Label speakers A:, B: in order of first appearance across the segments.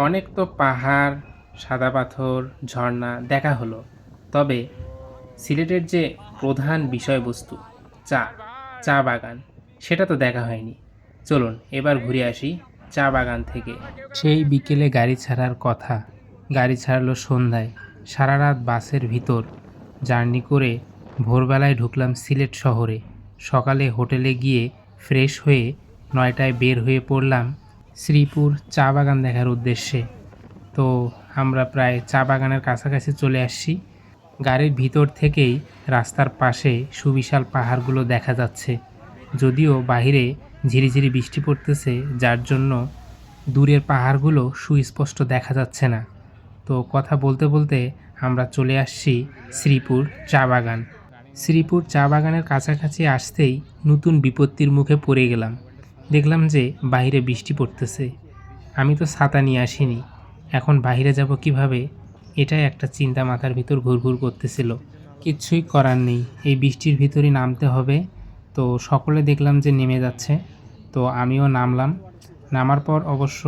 A: অনেক তো পাহাড়, সাদা পাথর, ঝর্ণা দেখা হলো, তবে সিলেটের যে প্রধান বিষয়বস্তু চা চা বাগান, সেটা তো দেখা হয়নি। চলুন এবার ঘুরে আসি চা বাগান থেকে। সেই বিকেলে গাড়ি ছাড়ার কথা, গাড়ি ছাড়লো সন্ধ্যায়। সারা রাত বাসের ভিতর জার্নি করে ভোরবেলায় ঢুকলাম সিলেট শহরে। সকালে হোটেলে গিয়ে ফ্রেশ হয়ে 9টায় বের হয়ে পড়লাম শ্রীপুর চা বাগান দেখার উদ্দেশ্যে। তো আমরা প্রায় চা বাগানের কাছাকাছি চলে আসছি। গাড়ির ভিতর থেকেই রাস্তার পাশে সুবিশাল পাহাড়গুলো দেখা যাচ্ছে, যদিও বাহিরে ঝিরিঝিরি বৃষ্টি পড়তেছে, যার জন্য দূরের পাহাড়গুলো সুস্পষ্ট দেখা যাচ্ছে না। তো কথা বলতে বলতে আমরা চলে আসছি শ্রীপুর চা বাগান। শ্রীপুর চা বাগানের কাছাকাছি আসতেই নতুন বিপত্তির মুখে পড়ে গেলাম। দেখলাম যে বাইরে বৃষ্টি পড়তেছে। আমি তো ছাতা নিয়ে আসিনি, এখন বাইরে যাব কিভাবে, এটাই একটা চিন্তা মাথার ভিতর ঘুরঘুর করতেছিল। কিচ্ছুই করার নেই, এই বৃষ্টির ভিতরই নামতে হবে। তো সকলে দেখলাম যে নেমে যাচ্ছে, তো আমিও নামলাম। নামার পর অবশ্য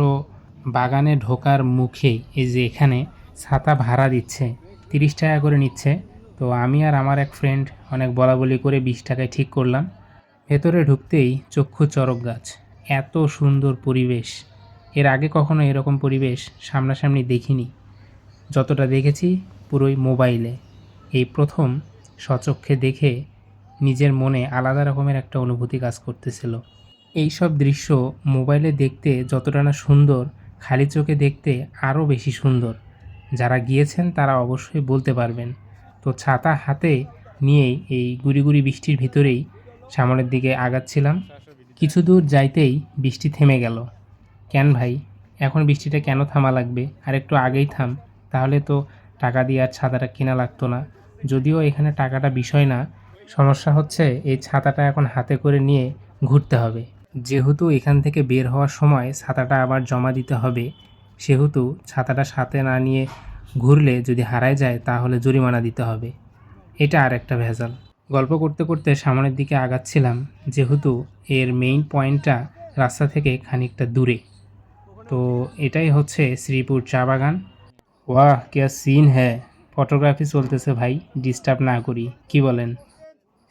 A: বাগানে ঢোকার মুখেই এই যে এখানে ছাতা ভাড়া দিচ্ছে, 30 টাকা করে নিচ্ছে। তো আমি আর আমার এক ফ্রেন্ড অনেক বলাবলি করে 20 টাকায় ঠিক করলাম। ভেতরে ঢুকতেই চক্ষু চড়ক গাছ, এত সুন্দর পরিবেশ। এর আগে কখনো এরকম পরিবেশ সামনাসামনি দেখিনি। যতটা দেখেছি পুরোই মোবাইলে, এই প্রথম স্বচক্ষে দেখে নিজের মনে আলাদা রকমের একটা অনুভূতি কাজ করতেছিল। এই সব দৃশ্য মোবাইলে দেখতে যতটা না সুন্দর, খালি চোখে দেখতে আরও বেশি সুন্দর। যারা গিয়েছেন তারা অবশ্যই বলতে পারবেন। তো ছাতা হাতে নিয়েই এই গুড়ি গুড়ি বৃষ্টির ভিতরেই সামনের দিকে আগাচ্ছিলাম। কিছু দূর যাইতেই বৃষ্টি থেমে গেল। কেন ভাই, এখন বৃষ্টিটা কেন থামা লাগবে? আর একটু আগেই থাম, তাহলে তো টাকা দিয়ে আর ছাতাটা কেনা লাগতো না। যদিও এখানে টাকাটা বিষয় না, সমস্যা হচ্ছে এই ছাতাটা এখন হাতে করে নিয়ে ঘুরতে হবে। যেহেতু এখান থেকে বের হওয়ার সময় ছাতাটা আবার জমা দিতে হবে, সেহেতু ছাতাটা সাথে না নিয়ে ঘুরলে যদি হারায় যায় তাহলে জরিমানা দিতে হবে। এটা আর একটা ভেজাল। গল্প করতে করতে সামনের দিকে আগাচ্ছিলাম, যেহেতু এর মেইন পয়েন্টটা রাস্তা থেকে খানিকটা দূরে। তো এটাই হচ্ছে শ্রীপুর চা বাগান। ওয়াহ क्या সিন হ্যায়, ফটোগ্রাফি চলতেছে ভাই, ডিস্টার্ব না করি, কি বলেন?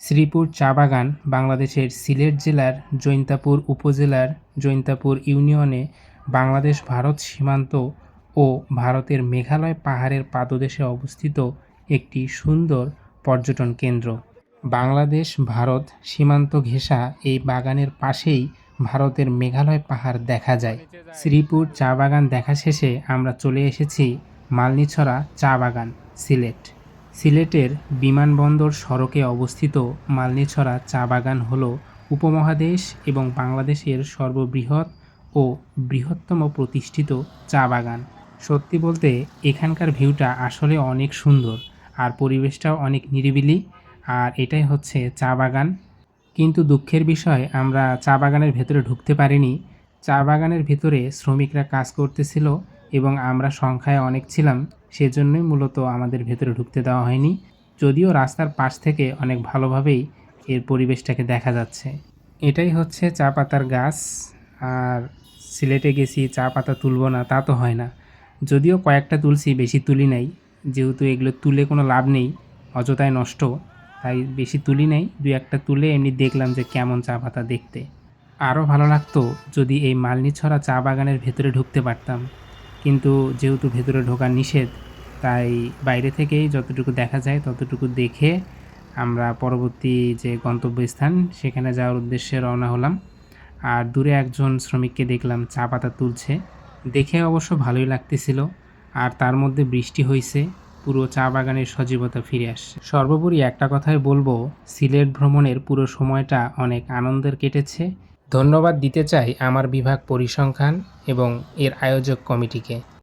A: শ্রীপুর চা বাগান বাংলাদেশের সিলেট জেলার জৈন্তাপুর উপজেলার জৈন্তাপুর ইউনিয়নে বাংলাদেশ ভারত সীমান্ত ও ভারতের মেঘালয় পাহাড়ের পাদদেশে অবস্থিত একটি সুন্দর পর্যটন কেন্দ্র। বাংলাদেশ ভারত সীমান্ত ঘেঁষা এই বাগানের পাশেই ভারতের মেঘালয় পাহাড় দেখা যায়। শ্রীপুর চা বাগান দেখা শেষে আমরা চলে এসেছি মালনীছড়া চা বাগান, সিলেট। সিলেটের বিমানবন্দর সড়কে অবস্থিত মালনীছড়া চা বাগান হল উপমহাদেশ এবং বাংলাদেশের সর্ববৃহৎ ও বৃহত্তম প্রতিষ্ঠিত চা বাগান। সত্যি বলতে এখানকার ভিউটা আসলে অনেক সুন্দর, আর পরিবেশটাও অনেক নিরিবিলি। আর এটাই হচ্ছে চা বাগান। কিন্তু দুঃখের বিষয়, আমরা চা বাগানের ভেতরে ঢুকতে পারিনি। চা বাগানের ভেতরে শ্রমিকরা কাজ করতেছিল এবং আমরা সংখ্যায় অনেক ছিলাম, সেজন্যই মূলত আমাদের ভেতরে ঢুকতে দেওয়া হয়নি। যদিও রাস্তার পাশ থেকে অনেক ভালোভাবেই এর পরিবেশটাকে দেখা যাচ্ছে। এটাই হচ্ছে চা পাতার গাছ। আর সিলেটে গেছি চা পাতা তুলব না তা তো হয় না, যদিও কয়েকটা তুলছি, বেশি তুলি নাই। যেহেতু এগুলো তুলে কোনো লাভ নেই, অযথায় নষ্ট, তাই বেশি তুলি নাই। দুই একটা তুলে এমনি দেখলাম যে কেমন চা পাতা দেখতে। আরও ভালো লাগতো যদি এই মালনীছড়া চা বাগানের ভেতরে ঢুকতে পারতাম, কিন্তু যেহেতু ভেতরে ঢোকা নিষেধ, তাই বাইরে থেকেই যতটুকু দেখা যায় ততটুকু দেখে আমরা পরবর্তী যে গন্তব্যস্থান সেখানে যাওয়ার উদ্দেশ্যে রওনা হলাম। আর দূরে একজন শ্রমিককে দেখলাম চা পাতা তুলছে, দেখে অবশ্য ভালোই লাগতেছিল। আর তার মধ্যে বৃষ্টি হয়েছে, পুরো চা বাগানের সজীবতা ফিরে আসছে। সর্বোপরি একটা কথাই বলবো, সিলেট ভ্রমণের পুরো সময়টা অনেক আনন্দের কেটেছে। ধন্যবাদ দিতে চাই আমার বিভাগ পরিসংখ্যান এবং এর আয়োজক কমিটিকে।